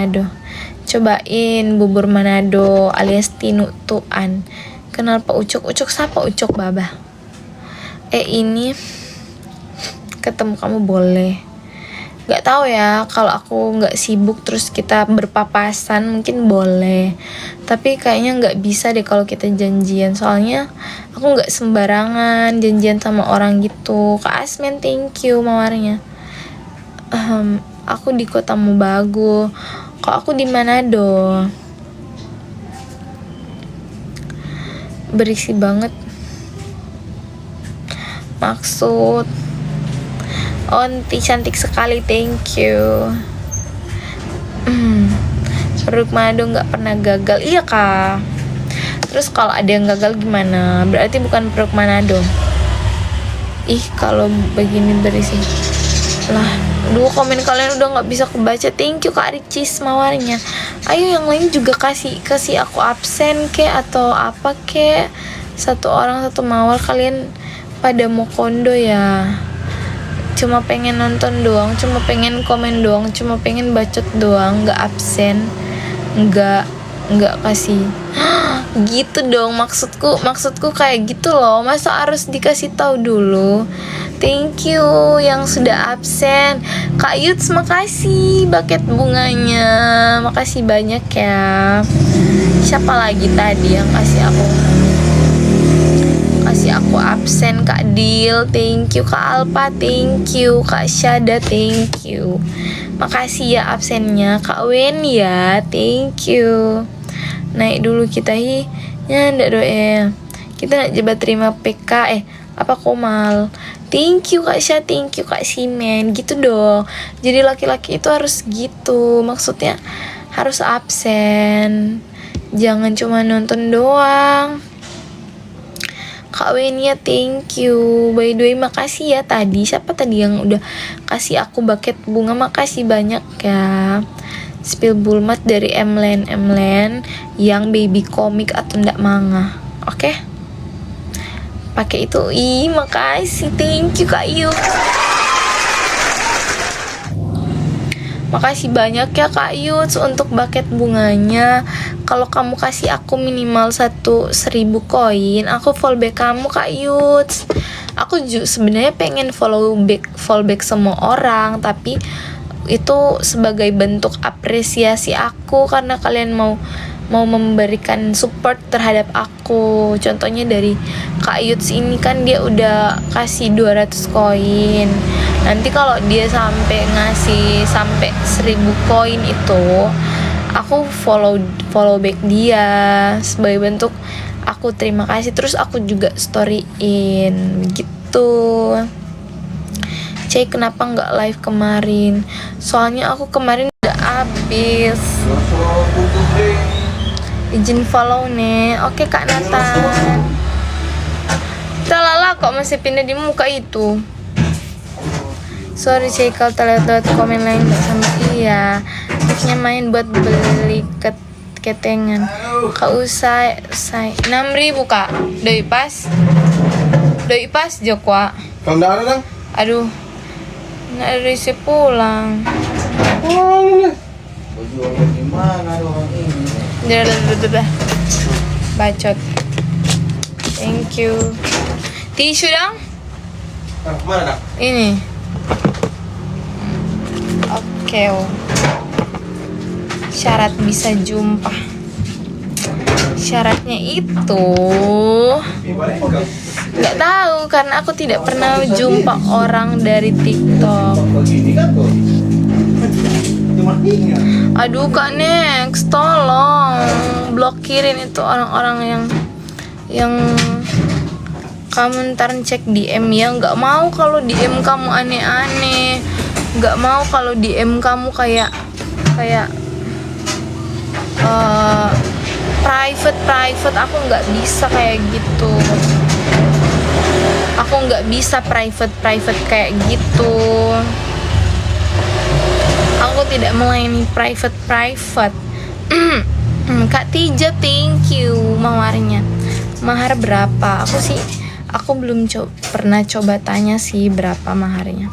Manado. Cobain bubur Manado alias tinutuan. Kenal Pak Ucok? Ucok siapa? Ucok Baba. Ini ketemu kamu boleh. Gak tahu ya, kalau aku nggak sibuk terus kita berpapasan mungkin boleh. Tapi kayaknya nggak bisa deh kalau kita janjian. Soalnya aku nggak sembarangan janjian sama orang gitu. Kak Asmen, thank you mawarnya. Aku di Kota Mobagu. Kok aku di Manado? Berisi banget. Maksud Onti cantik sekali, thank you. Produk Manado nggak pernah gagal. Iya kak. Terus kalau ada yang gagal gimana? Berarti bukan produk Manado. Ih, kalau begini berisi lah. Duh, komen kalian udah nggak bisa kebaca. Thank you Kak Ricis mawarnya. Ayo yang lain juga kasih aku absen ke atau apa ke. Satu orang satu mawar. Kalian pada mau kondo ya? Cuma pengen nonton doang, cuma pengen komen doang, cuma pengen bacot doang, nggak absen, nggak kasih. Gitu dong maksudku kayak gitu loh. Masa harus dikasih tahu dulu? Thank you yang sudah absen. Kak Yuts makasih buket bunganya. Makasih banyak ya. Siapa lagi tadi yang kasih aku absen? Kak Dil, thank you. Kak Alpa, thank you. Kak Syada, thank you. Makasih ya absennya. Kak Wen ya, thank you. Naik dulu kita ya ndak doe. Kita nak jabat terima PK apa komal. Thank you Kak Syah, thank you Kak Simen. Gitu dong. Jadi laki-laki itu harus gitu. Maksudnya harus absen. Jangan cuma nonton doang. Kak Wenia, thank you. By the way, makasih ya tadi. Siapa tadi yang udah kasih aku buket bunga? Makasih banyak ya. Spill Bulmat dari Emlen yang baby komik atau ndak manga. Oke? Pakai itu. Makasih. Thank you Kak Yu. Makasih banyak ya Kak Yuts untuk buket bunganya. Kalau kamu kasih aku minimal 1.000 koin, aku fallback kamu Kak Yuts. Aku sebenarnya pengen follow back semua orang, tapi itu sebagai bentuk apresiasi aku karena kalian mau memberikan support terhadap aku. Contohnya dari Kak Yuts ini kan dia udah kasih 200 koin. Nanti kalau dia ngasih sampai 1.000 koin itu, aku follow back dia sebagai bentuk aku terima kasih. Terus aku juga storyin gitu. Cek kenapa nggak live kemarin? Soalnya aku kemarin udah habis. Izin follow nih. Oke Kak Nathan. Talala kok masih pindah di muka itu. Sorry cek kalau terlihat komen lain nggak sama. Iya. Tipsnya main buat beli ketengan. Kak usai 6.000 Kak. Doi pas Jokwa. Kalau nggak ada dong? Aduh. Nggak ada isi pulang. Gimana orang ini? Udah. Bacot. Thank you. Tisu dong? Mana dah? Ini. Oke. Syarat bisa jumpa. Syaratnya itu nggak tahu karena aku tidak pernah jumpa orang dari TikTok. Aduh Kak Next, tolong blokirin itu orang-orang yang kamu ntar cek DM ya. Nggak mau kalau DM kamu aneh-aneh. Nggak mau kalau DM kamu kayak private. Aku nggak bisa kayak gitu. Aku nggak bisa private kayak gitu. Aku tidak melayani private. Kak Tija, thank you mawarnya. Mahar berapa? Aku belum pernah coba tanya sih berapa maharnya.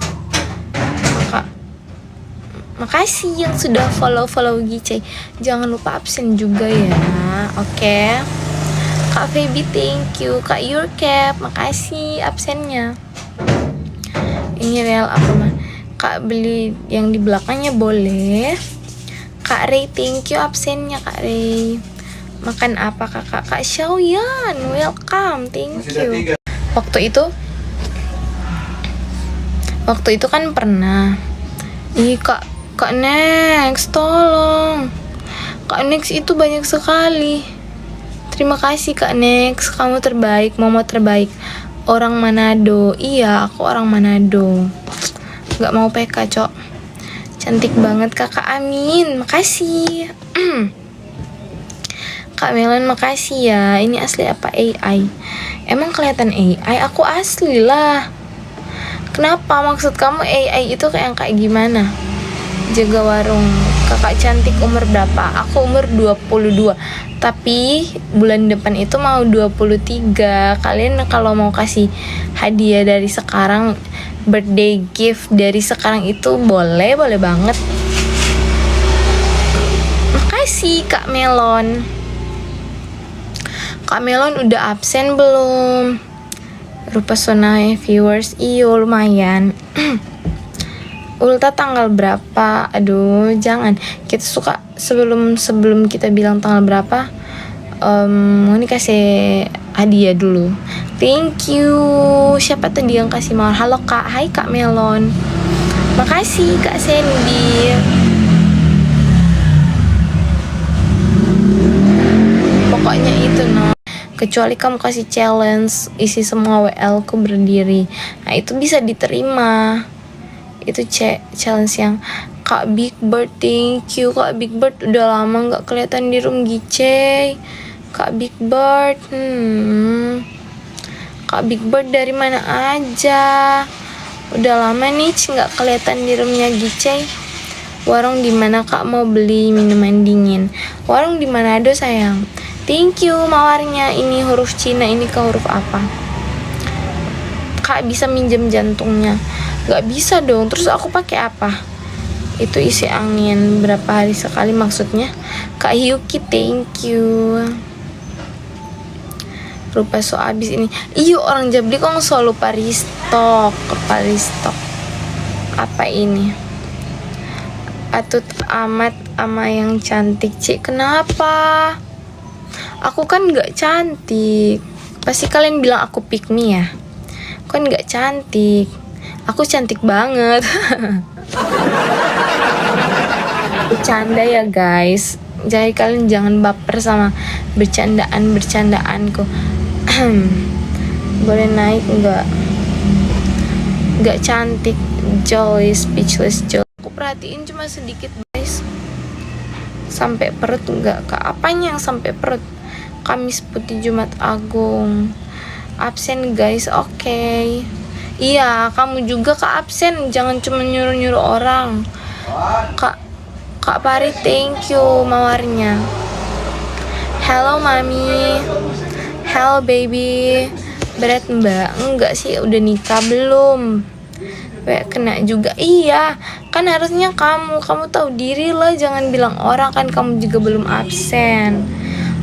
Makasih yang sudah follow Gice. Jangan lupa absen juga ya. Oke. Kak Feby thank you. Kak Yurcap makasih absennya. Ini real apa mah? Kak beli yang di belakangnya boleh. Kak Ray thank you absennya Kak Ray. Makan apa kakak? Kak Xiaoyan welcome, thank you. Waktu itu kan pernah. Ih Kak Next tolong. Kak Next itu banyak sekali. Terima kasih Kak Next, kamu terbaik, mama terbaik. Orang Manado. Iya aku orang Manado. Gak mau PK cok. Cantik banget kakak, amin. Makasih. Kak Melon makasih ya. Ini asli apa AI? Emang kelihatan AI? Aku asli lah. Kenapa maksud kamu AI itu kayak gimana? Jaga warung. Kakak cantik umur berapa? Aku umur 22. Tapi bulan depan itu mau 23. Kalian kalau mau kasih hadiah dari sekarang, birthday gift dari sekarang itu boleh banget. Makasih Kak Melon. Kak Melon udah absen belum? Rupa Sonai viewers, iyo lumayan. Ulta tanggal berapa? Aduh, jangan. Kita suka sebelum kita bilang tanggal berapa, ini kasih hadiah dulu. Thank you. Siapa tadi yang kasih mawar? Halo Kak. Hai Kak Melon. Makasih Kak Sandy. Pokoknya itu no. Kecuali kamu kasih challenge isi semua WL ku berdiri. Nah itu bisa diterima. Itu challenge yang Kak Big Bird thank you. Kak Big Bird udah lama gak kelihatan di room Gice. Kak Big Bird Kak Big Bird dari mana aja? Udah lama nih gak kelihatan di roomnya Gice. Warung di mana Kak mau beli minuman dingin? Warung di Manado sayang. Thank you mawarnya. Ini huruf Cina, ini ke huruf apa? Kak bisa minjem jantungnya? Gak bisa dong. Terus aku pakai apa? Itu isi angin. Berapa hari sekali maksudnya? Kak Yuki thank you. Rupa so abis ini. Iyo orang Jabli kok selalu lupa restock. Apa ini? Atut amat ama yang cantik Cik. Kenapa? Aku kan gak cantik. Pasti kalian bilang aku pick me ya. Kan gak cantik. Aku cantik banget. Bercanda ya guys. Jadi kalian jangan baper sama bercandaanku. Boleh naik enggak? Gak cantik. Joy, speechless Joy. Aku perhatiin cuma sedikit guys. Sampai perut enggak Kak? Apanya yang sampai perut? Kamis Putih Jumat Agung. Absen guys, oke. Iya, kamu juga Kak absen. Jangan cuma nyuruh-nyuruh orang. Kak Pari thank you mawarnya. Hello mami. Hello baby. Berat mbak? Enggak sih, udah nikah belum? Kena juga. Iya, kan harusnya kamu tahu diri lah. Jangan bilang orang, kan kamu juga belum absen.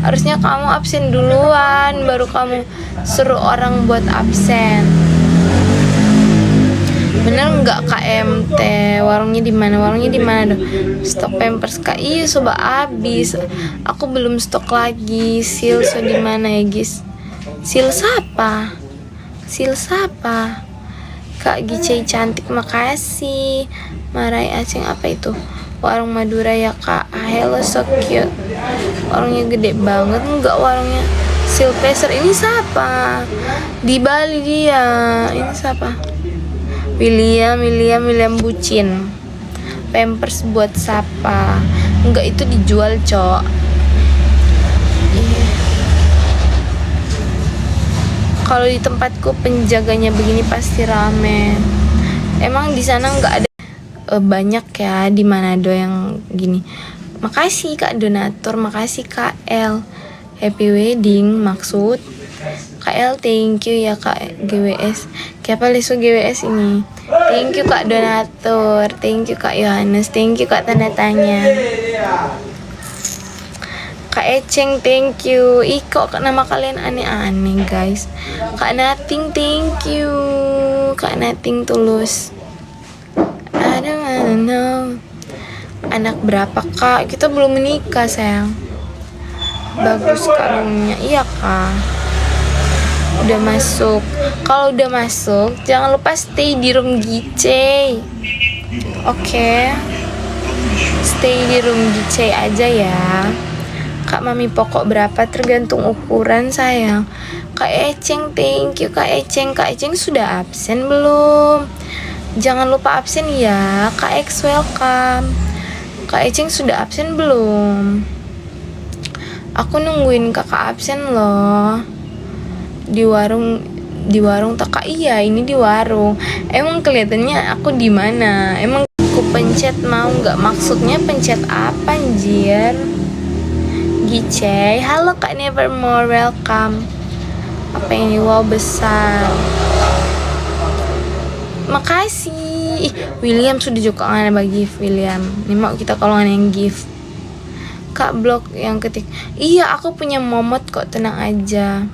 Harusnya kamu absen duluan, baru kamu suruh orang buat absen. Bener nggak KMT? Warungnya di mana? Warungnya di mana dong? Stok Pampers Kak? Iya, soba habis. Aku belum stok lagi. Sil so di mana ya guys? Sil siapa? Kak Gice cantik, makasih. Marai Aceng apa itu? Warung Madura ya Kak. Hello so cute. Warungnya gede banget. Enggak, warungnya Silvester. Ini siapa? Di Bali dia. Ini siapa? William bucin. Pampers buat siapa? Enggak, itu dijual cok. Kalau di tempatku penjaganya begini pasti rame. Emang di sana nggak ada banyak ya di Manado yang gini. Makasih Kak donatur, makasih Kak L. Happy wedding maksud. Kak L thank you ya Kak GWS. Kayak lesu GWS ini. Thank you Kak Donatur, thank you Kak Yohanes, thank you Kak tanda tanya. Kak Eceng, thank you. Ih, kok nama kalian aneh-aneh, guys. Kak Nating, thank you. Kak Nating tulus. I don't wanna know. Anak berapa, Kak? Kita belum menikah, sayang. Bagus kalungnya. Iya, Kak. Udah masuk. Kalau udah masuk, jangan lupa stay di room Gice. Oke. Stay di room Gice aja ya. Kak Mami pokok berapa tergantung ukuran, sayang. Kak Eceng, thank you Kak Eceng. Kak Eceng sudah absen belum? Jangan lupa absen ya. Kak X welcome. Kak Eceng sudah absen belum? Aku nungguin kakak absen loh. Di warung tak, Kak? Iya, ini di warung. Emang kelihatannya aku di mana? Emang aku pencet mau nggak? Maksudnya pencet apa, anjir? Gice, halo Kak Nevermore, welcome. Apa ini? Wow, besar. Makasih. Ih, William sudah juga nggak bagi William. Ini mau kita kalau yang gift. Kak blog yang ketik. Iya, aku punya momot kok, tenang aja.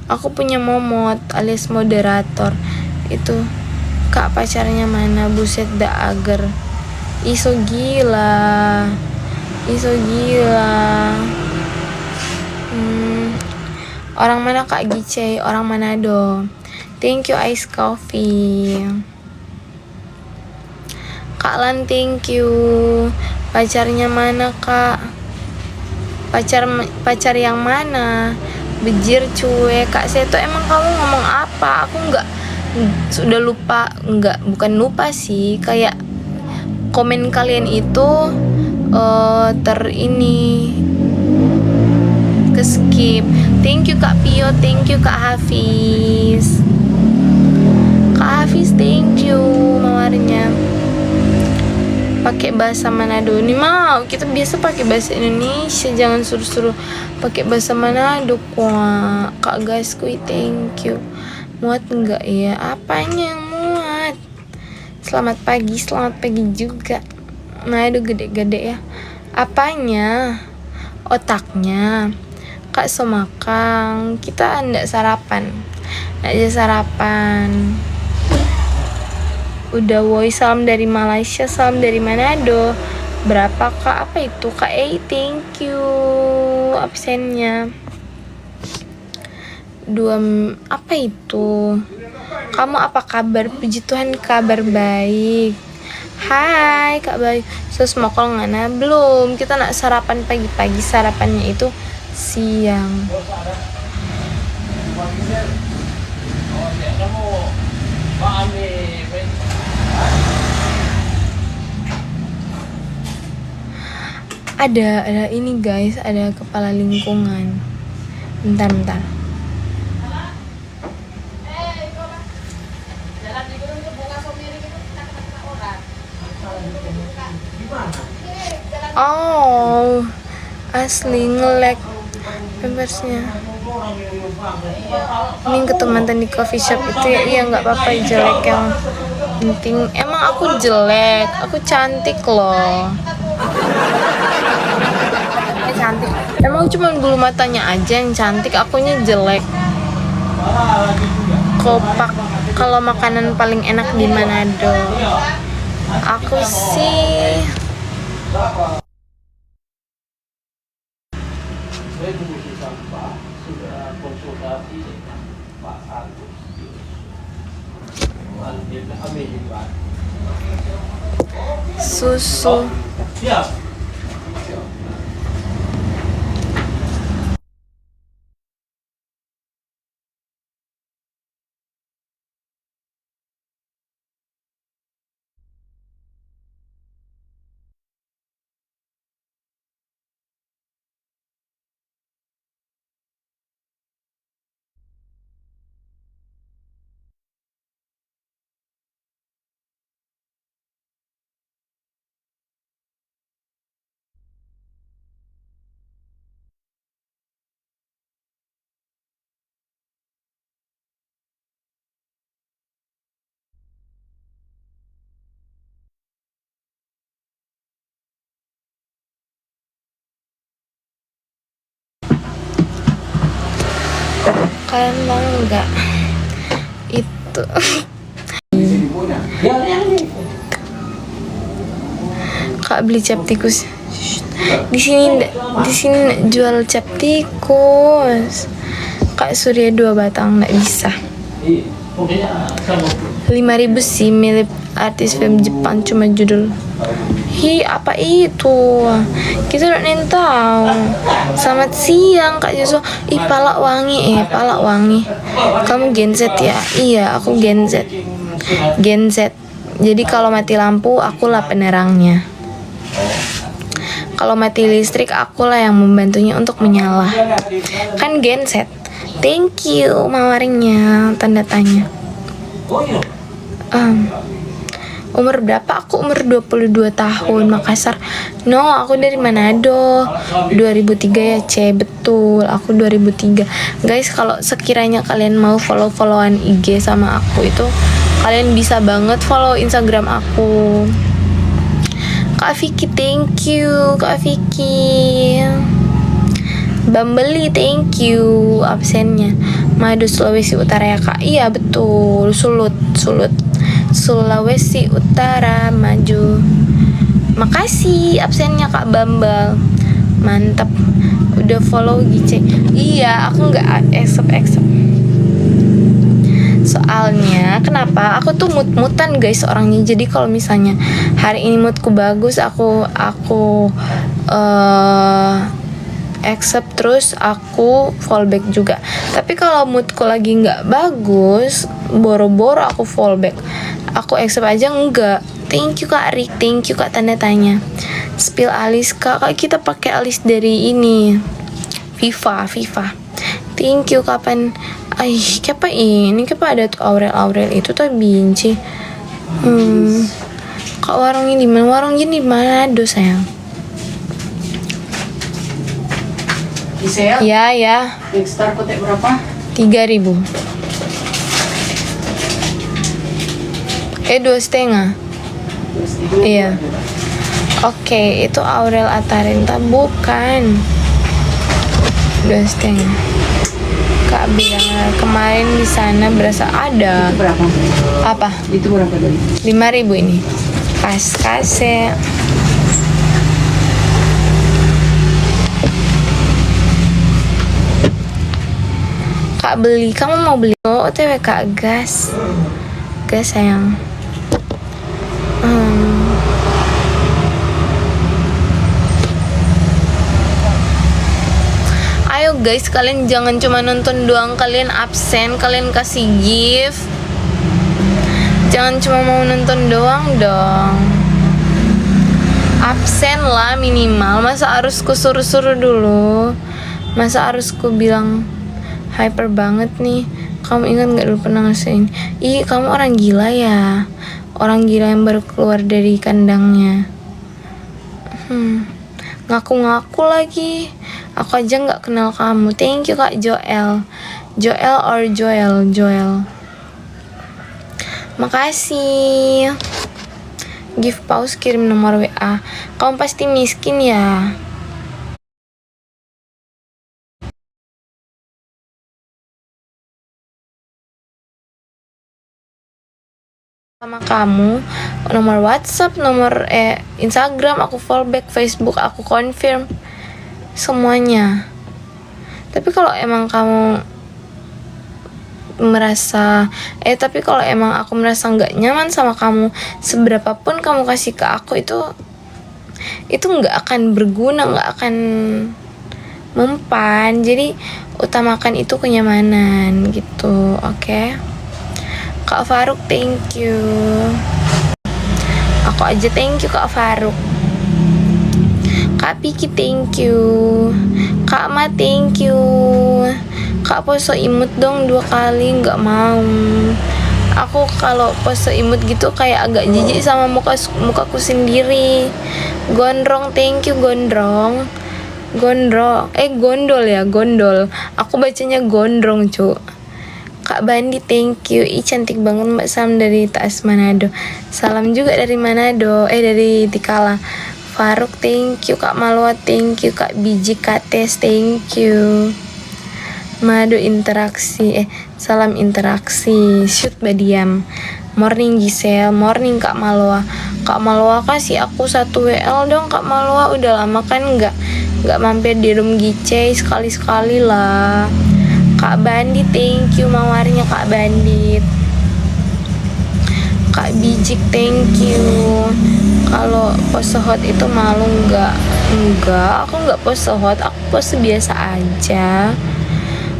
Aku punya momot alias moderator. Itu Kak pacarnya mana? Buset dah agar. Iso gila. Orang mana Kak Gice? Orang Manado. Thank you Ice Coffee. Kak Lan, thank you. Pacarnya mana, Kak? Pacar yang mana? Bejir cuek. Kak Seto, emang kamu ngomong apa? Aku sudah lupa. Bukan lupa sih, kayak komen kalian itu ke skip. Thank you Kak Pio, thank you Kak Hafiz. Kak Hafiz, thank you mawarnya. Pakai bahasa Manado. Nih mau kita biasa pakai bahasa Indonesia, jangan suruh-suruh pakai bahasa Manado kok. Kak guys, thank you. Muat enggak ya? Apanya yang muat? Selamat pagi juga. Manado gede-gede ya. Apanya? Otaknya. Kak Somakang, kita ndak sarapan. Ndak aja sarapan. Udah woi, salam dari Malaysia, salam dari Manado. Berapa Kak? Apa itu Kak? Thank you absennya. Apa itu? Kamu apa kabar? Puji Tuhan kabar baik. Hai Kak baik. Mokol ngana belum? Kita nak sarapan pagi-pagi, sarapannya itu siang. Ada ini guys, ada kepala lingkungan. Bentar. Oh, asli nge-lag membersnya. Ini ketemu mantan di coffee shop itu ya. Iya, nggak apa-apa, jelek yang penting. Emang aku jelek, aku cantik loh. Cantik. Emang cuma bulu matanya aja yang cantik, akunya jelek. Kopak. Kalau makanan paling enak di Manado, aku sih susu. Kalian mau nggak itu? Kak beli cap tikus. Di sini jual cap tikus. Kak Surya 2 batang nggak bisa. 5.000 sih, milik artis film Jepang, cuma judul. Hi, apa itu? Kita udah tahu. Selamat siang Kak Joshua. Ih, palak wangi, palak wangi. Kamu Gen Z ya? Iya, aku Gen Z. Gen Z. Jadi kalau mati lampu, akulah penerangnya. Kalau mati listrik, akulah yang membantunya untuk menyala. Kan Gen Z. Thank you mawarnya, tanda tanya. Umur berapa? Aku umur 22 tahun, Makassar. No, aku dari Manado. 2003 ya, C. Betul, aku 2003. Guys, kalau sekiranya kalian mau follow-followan IG sama aku itu, kalian bisa banget follow Instagram aku. Kak Vicky, thank you. Kak Vicky. Bambeli, thank you. Absennya Madu Sulawesi Utara ya Kak. Iya betul, Sulut Sulawesi Utara maju. Makasih absennya Kak Bambal. Mantap. Udah follow Gice. Iya, aku nggak accept. Soalnya kenapa? Aku tuh mut-mutan guys orangnya. Jadi kalau misalnya hari ini moodku bagus, aku accept, terus aku fallback juga. Tapi kalau moodku lagi nggak bagus, boro-boro aku fallback. Aku accept aja enggak. Thank you Kak Rick, thank you Kak tanda tanya. Spill alis Kak, kita pakai alis dari ini. Viva. Thank you. Kapan? Kenapa ini? Kenapa ada tuh Aurel itu tuh binci. Kak warungnya di mana? Warungnya di Manado sayang. Isel? Ya. Star kotek berapa? 3.000. 2,5. Iya. Oke, itu Aurel Atarenta bukan. 2,5. Kak bilang kemarin di sana berasa ada. Itu berapa? Apa? Itu berapa dari? 5.000 ini. Kase. Kak beli, kamu mau beli? OTW Kak gas sayang. Ayo guys, kalian jangan cuma nonton doang, kalian absen, kalian kasih gift. Jangan cuma mau nonton doang dong. Absen lah minimal. Masa harus ku suruh-suruh dulu? Masa harus ku bilang hyper banget nih? Kamu ingat gak dulu pernah ngerasain? Ih, kamu orang gila ya. Orang gila yang baru keluar dari kandangnya. Ngaku-ngaku lagi. Aku aja gak kenal kamu. Thank you Kak Joel. Joel. Makasih. Give pause, kirim nomor WA. Kamu pasti miskin ya. Sama kamu, nomor WhatsApp, nomor Instagram aku fallback, Facebook aku confirm semuanya. Tapi kalau emang kamu merasa tapi kalau emang aku merasa nggak nyaman sama kamu, seberapapun kamu kasih ke aku itu nggak akan berguna, nggak akan mempan. Jadi utamakan itu kenyamanan gitu, oke? Kak Faruk, thank you. Aku aja thank you Kak Faruk. Kak Piki, thank you. Kak Ma, thank you. Kak pose imut dong 2 kali, nggak mau. Aku kalau pose imut gitu kayak agak jijik sama mukaku sendiri. Gondrong, thank you Gondrong. Gondol ya, gondol. Aku bacanya gondrong, cu. Kak Bandi, thank you. Cantik banget Mbak. Salam dari Taas Manado. Salam juga dari Manado. Dari Tikala. Faruk, thank you. Kak Malwa, thank you. Kak Biji Kates, thank you. Madu interaksi, salam interaksi. Shoot badiam. Morning Giselle, morning Kak Malwa. Kak Malwa kasih aku 1 WL dong Kak Malwa. Udah lama kan nggak mampir di room Gice, sekali-sekali lah. Kak Bandit, thank you mawarnya Kak Bandit. Kak Bijik, thank you. Kalau pose hot itu malu nggak? Enggak, aku nggak pose hot, aku pose biasa aja.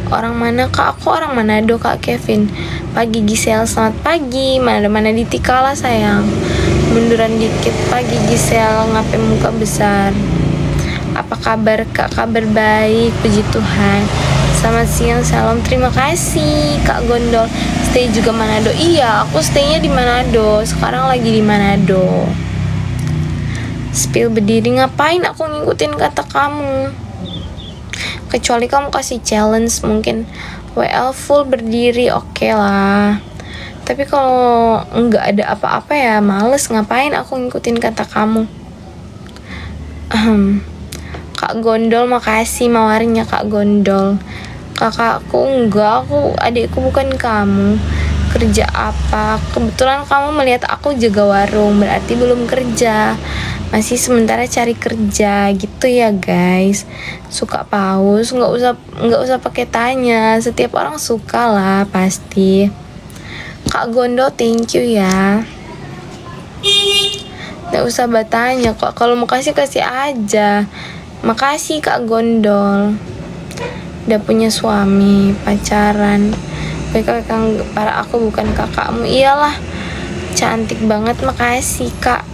Orang mana Kak? Aku orang Manado Kak Kevin. Pagi Giselle, selamat pagi. Mana di Tikala sayang. Munduran dikit. Pagi Giselle, ngapain muka besar? Apa kabar Kak? Kabar baik, puji Tuhan. Selamat siang, salam. Terima kasih Kak Gondol. Stay juga Manado. Iya, aku staynya di Manado. Sekarang lagi di Manado. Spill berdiri, ngapain aku ngikutin kata kamu? Kecuali kamu kasih challenge mungkin WL full berdiri, oke lah. Tapi kalau nggak ada apa-apa ya males, ngapain aku ngikutin kata kamu. Kak Gondol, makasih mawarnya Kak Gondol. Kakakku enggak, adikku bukan kamu. Kerja apa? Kebetulan kamu melihat aku jaga warung, berarti belum kerja. Masih sementara cari kerja gitu ya guys. Suka paus, nggak usah pakai tanya. Setiap orang suka lah pasti. Kak Gondo, thank you ya. Nggak usah bertanya kok. Kalau mau kasih aja. Makasih Kak Gondol. Udah punya suami, pacaran. Kang, para aku bukan kakakmu. Iyalah, cantik banget, makasih Kak.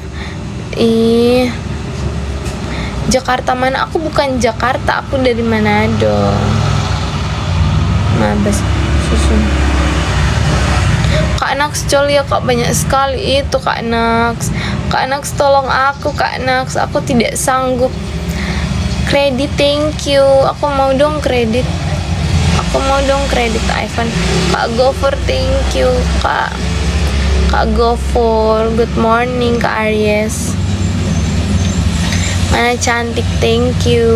Jakarta mana? Aku bukan Jakarta, aku dari Manado. Mabes susun. Kak Nax col ya Kak, banyak sekali itu Kak Nax. Kak Nax tolong aku Kak Nax, aku tidak sanggup. Kredit, thank you. Aku mau dong kredit. Ivan. Kak Gofur, thank you Kak Gofur. Good morning Kak Aries. Mana cantik, thank you.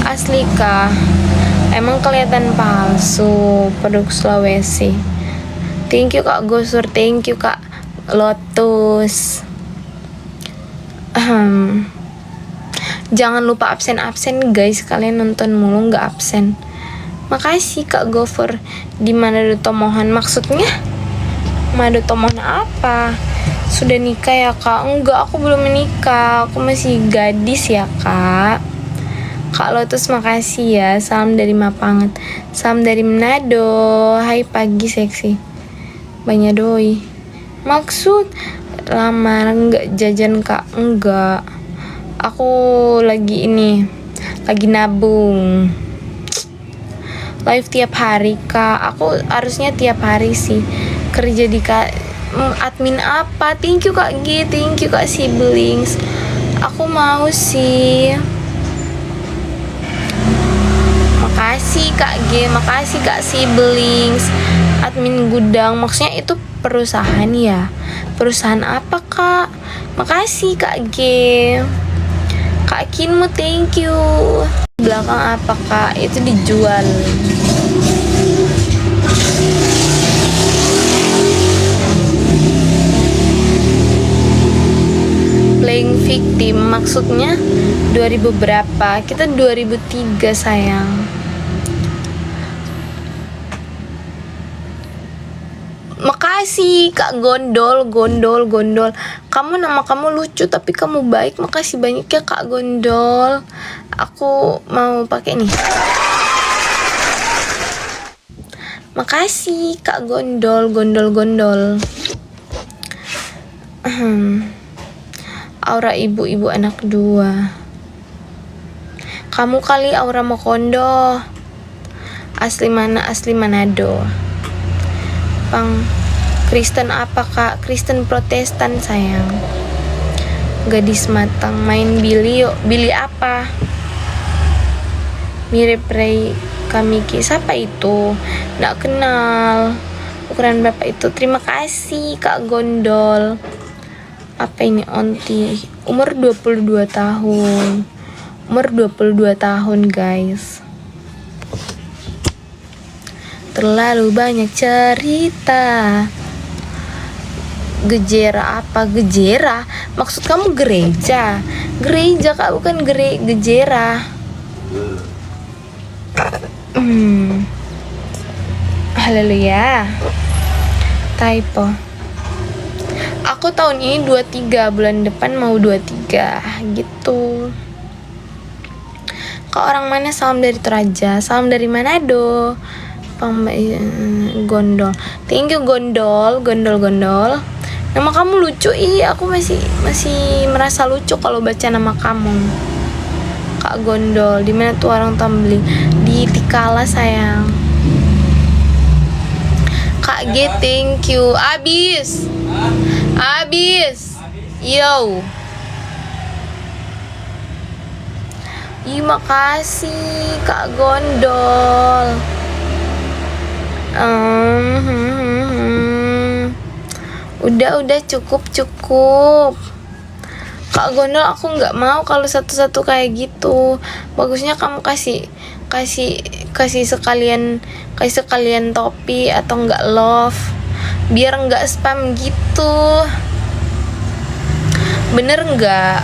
Asli Kak, emang kelihatan palsu produk Sulawesi. Thank you Kak Gosur, thank you Kak Lotus. Jangan lupa absen guys, kalian nonton mulu nggak absen. Makasih Kak Gofur. Di Manado Tomohon, maksudnya Manado Tomohon apa? Sudah nikah ya Kak? Enggak, aku belum menikah, aku masih gadis ya Kak. Kak Lotus, makasih ya. Salam dari Mapangat. Salam dari Manado. Hai pagi seksi. Banyak doi. Maksud lamar nggak jajan Kak? Enggak. Aku lagi nabung. Live tiap hari Kak. Aku harusnya tiap hari sih. Kerja di admin apa? Thank you Kak G, thank you Kak Siblings. Aku mau sih. Makasih Kak G, makasih Kak Siblings. Admin gudang, maksudnya itu perusahaan ya? Perusahaan apa Kak? Makasih Kak G. Kak Kinmu, thank you. Belakang apa Kak? Itu dijual. Playing victim maksudnya 2000 berapa? Kita 2003 sayang. Makasih Kak Gondol. Nama kamu lucu tapi kamu baik. Makasih banyak ya Kak Gondol. Aku mau pakai nih. Makasih Kak Gondol. Aura ibu anak 2. Kamu kali Aura Mokondo. Asli mana? Asli Manado. Kristen apa Kak? Kristen Protestan sayang. Gadis matang main Billy yuk. Billy apa? Mirip Ray Kamiki. Siapa itu? Nggak kenal. Ukuran berapa itu? Terima kasih Kak Gondol. Apa ini onti? Umur 22 tahun. Umur 22 tahun guys. Terlalu banyak cerita. Gejera apa? Gejera? Maksud kamu gereja? Gereja kak, bukan gejera. Haleluya. Typo. Aku tahun ini 23, bulan depan mau 23 gitu. Kak orang mana? Salam dari Toraja. Salam dari Manado. Gondol. Thank you Gondol. Nama kamu lucu. Aku masih merasa lucu kalau baca nama kamu. Kak Gondol. Di mana tuh orang Tambeli? Di Tikala sayang. Kak G, thank you. Abis. Yo. Makasih Kak Gondol. Udah cukup. Kak Gondol, aku nggak mau kalau satu-satu kayak gitu. Bagusnya kamu kasih sekalian topi atau nggak love, biar nggak spam gitu. Bener nggak?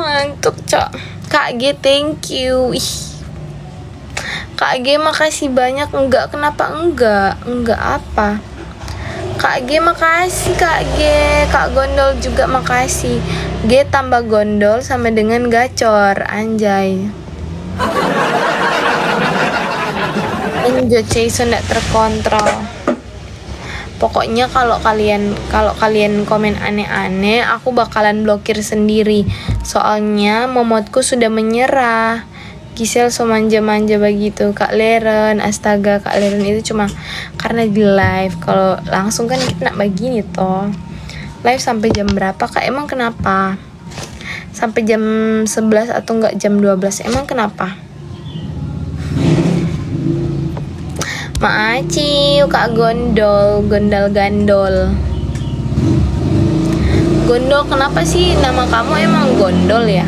Ngantuk cok. Kak G, thank you. Kak G makasih banyak. Enggak, kenapa enggak apa? Kak G makasih Kak G. Kak Gondol juga makasih. G tambah gondol sama dengan gacor. Anjay. Enjoy Jason gak terkontrol. Pokoknya kalau kalian komen aneh-aneh, aku bakalan blokir sendiri. Soalnya momotku sudah menyerah. Gisel so manja-manja begitu. Kak Leren, astaga Kak Leren itu cuma karena di live. Kalau langsung kan kita nak begini toh. Live sampai jam berapa Kak? Emang kenapa? Sampai jam 11 atau enggak jam 12? Emang kenapa? Maaci, Kak Gondol. Gondol, kenapa sih nama kamu emang Gondol ya?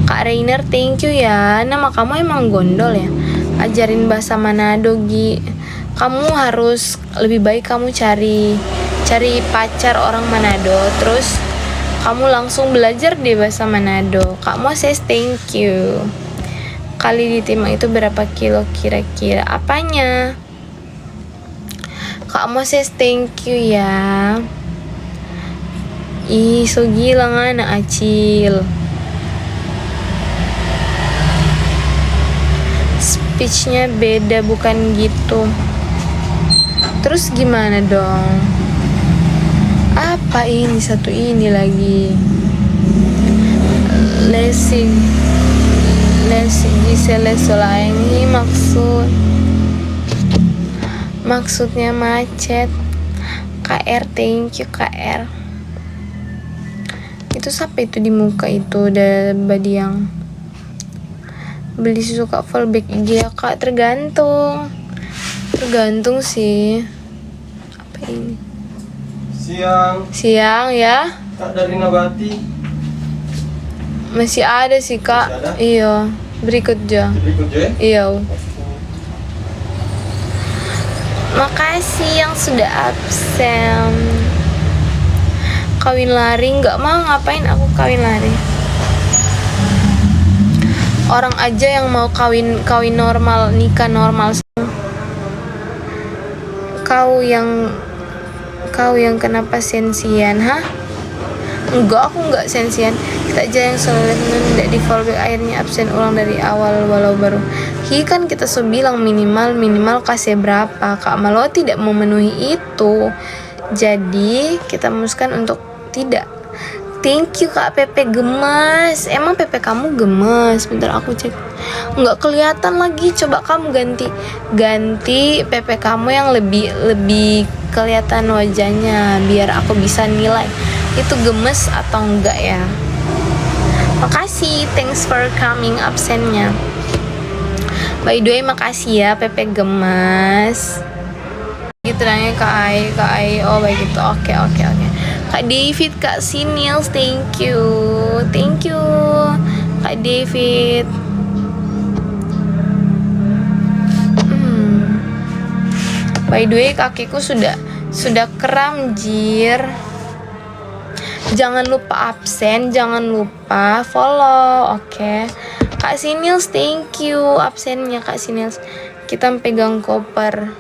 Kak Rainer, thank you ya. Nama kamu emang Gondol ya? Ajarin bahasa Manado, Gi. Kamu harus lebih baik kamu cari pacar orang Manado, terus kamu langsung belajar di bahasa Manado. Kak Moses, thank you. Kali di timah itu berapa kilo kira-kira? Apanya? Kak Moses, thank you ya. So gila anak acil. Speechnya beda, bukan gitu. Terus gimana dong? Apa ini? Satu ini lagi. Gisele Solaengi maksudnya macet. KR, thank you KR. Itu siapa itu di muka itu? Udah Badiang. Beli susu Kak fallback IG ya Kak? Tergantung sih. Apa ini? Siang ya? Kak dari Nabati. Masih ada sih Kak. Masih ada? Iya. Berikut ya? Iya. Makasih yang sudah absen. Kawin lari nggak mau, ngapain aku kawin lari? Orang aja yang mau kawin normal, nikah normal. Kau yang kenapa sensian, hah? Enggak, aku enggak sensian. Kita aja yang selalu tidak di fallback, akhirnya absen ulang dari awal walau baru. Kan kita bilang minimal kasih berapa. Kak Malo tidak memenuhi itu. Jadi kita memutuskan untuk tidak. Thank you Kak Pepe gemes. Emang Pepe kamu gemes? Bentar aku cek. Enggak kelihatan lagi. Coba kamu ganti Pepe kamu yang lebih kelihatan wajahnya biar aku bisa nilai itu gemes atau enggak ya. Makasih, thanks for coming absennya. By the way, makasih ya Pepe gemes. Gitu nanya Kak Ai. Oh baik itu. Oke. Kak David, Kak Sinils, thank you. Thank you Kak David. By the way, kakiku sudah kram, jir. Jangan lupa absen, jangan lupa follow, oke? Kak Sinils, thank you absennya Kak Sinils. Kita pegang koper.